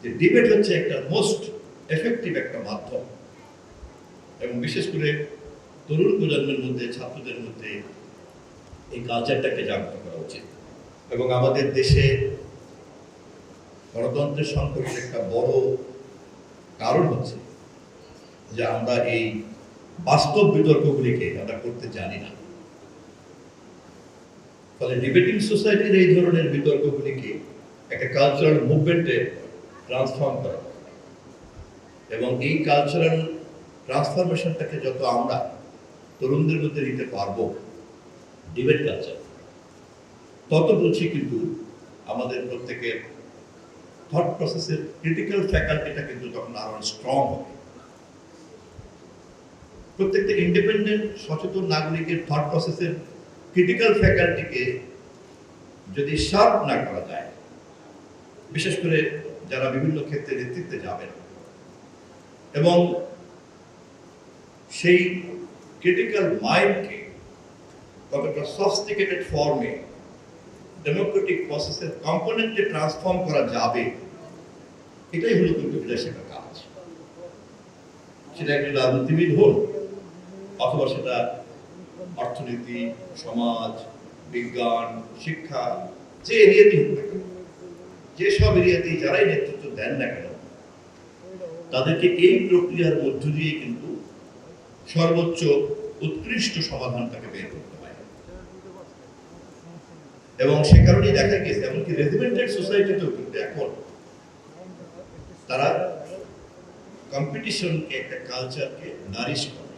যে ডিবেট হচ্ছে একটা মোস্ট এফেক্টিভ একটা মাধ্যম, এবং বিশেষ করে তরুণ প্রজন্মের মধ্যে, ছাত্রদের মধ্যে এই কালচারটাকে জাগ্রত করা উচিত। এবং আমাদের দেশে গণতন্ত্রের সংকটের একটা বড় কারণ হচ্ছে যে আমরা এই বাস্তব বিতর্কগুলিকে আমরা করতে জানি না। ফলে ডিবেটিং সোসাইটির এই ধরনের বিতর্কগুলিকে একটা কালচারাল মুভমেন্টে ট্রান্সফর্ম করা, এবং এই কালচারাল ট্রান্সফরমেশনটাকে যত আমরা তরুণদের মধ্যে নিতে পারবো ডিবেট কালচার, তত বুঝি কিন্তু আমাদের প্রত্যেকের থট প্রসেসের ক্রিটিক্যাল ফ্যাকাল্টিটা কিন্তু তখন আরো স্ট্রং হবে। প্রত্যেকটা ইন্ডিপেন্ডেন্ট সচেতন নাগরিকের থট প্রসেসের ক্রিটিক্যাল ফ্যাকাল্টিকে যদি শার্প না করা যায়, বিশেষ করে যারা বিভিন্ন ক্ষেত্রে নেতৃত্বে যাবেন, এবং সেই ক্রিটিক্যাল মাইন্ডকে কতটা সফিস্টিকেটেড ফর্মে ডেমোক্রেটিক প্রসেসের কম্পোনেন্টে ট্রান্সফর্ম করা যাবে, এটাই হলো কিন্তু শেখার কাজ। সেটা একজন রাজনীতিবিদ হন, অথবা সেটা অর্থনীতি, সমাজ, বিজ্ঞান, শিক্ষা, যে এরিয়াতেই হোক না কেন, যেসব এরিয়াতেই যারাই নেতৃত্ব দেন না কেন, তাদেরকে এই প্রক্রিয়ার মধ্য দিয়ে কিন্তু সর্বোচ্চ উৎকৃষ্ট সমাধানটাকে বের করতে হয়। এবং সে কারণেই দেখা গেছে এমনকি রেজিমেন্টেড সোসাইটিতেও কিন্তু এখন তারা কম্পিটিশনকে, একটা কালচারকে নারিশ করে।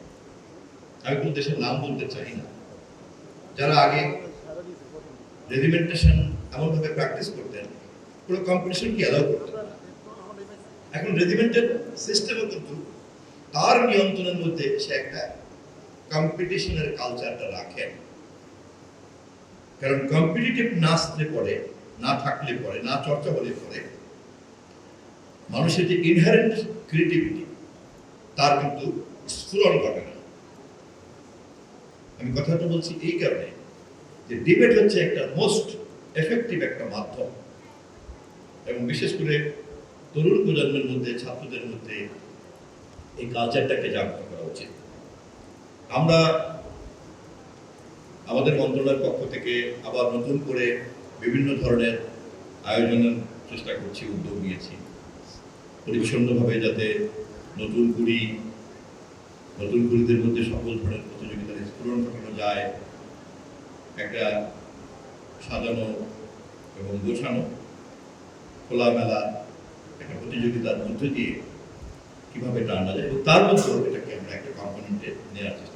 আমি কোন দেশের নাম বলতে চাই না, যারা আগে রেজিমেন্টেশন এমনভাবে প্র্যাকটিস করতেন, কোনো কম্পিটিশনকে অ্যালাউ করতেন না। এখন রেজিমেন্টেড সিস্টেমও কিন্তু তার নিয়ন্ত্রণের মধ্যে সে একটা কম্পিটিশনের কালচারটা রাখেন। কারণ কম্পিটিটিভ না আসলে পরে, না থাকলে পরে, না চর্চা হলে পরে মানুষের যে ইনহারেন্ট ক্রিয়েটিভিটি, তার কিন্তু স্ফুরণ ঘটে না। আমি কথাটা বলছি এই কারণে যে ডিবেট হচ্ছে একটা মোস্ট এফেক্টিভ একটা মাধ্যম, এবং বিশেষ করে তরুণ প্রজন্মের মধ্যে, ছাত্রদের মধ্যে এই কালচারটাকে জাগ্রত করা উচিত। আমরা আমাদের মন্ত্রণালয়ের পক্ষ থেকে আবার নতুন করে বিভিন্ন ধরনের আয়োজনের চেষ্টা করছি, উদ্যোগ নিয়েছি, পরিচ্ছন্নভাবে যাতে নতুন কুড়িদের মধ্যে সকল ধরনের প্রতিযোগিতার স্ফুরণ ঘটানো যায়, একটা সাজানো এবং গোছানো খোলামেলা একটা প্রতিযোগিতার মধ্য দিয়ে কিভাবে টানা যায়, এবং তার মধ্যে এটাকে আমরা একটা কম্পোনেন্টে নেওয়ার চেষ্টা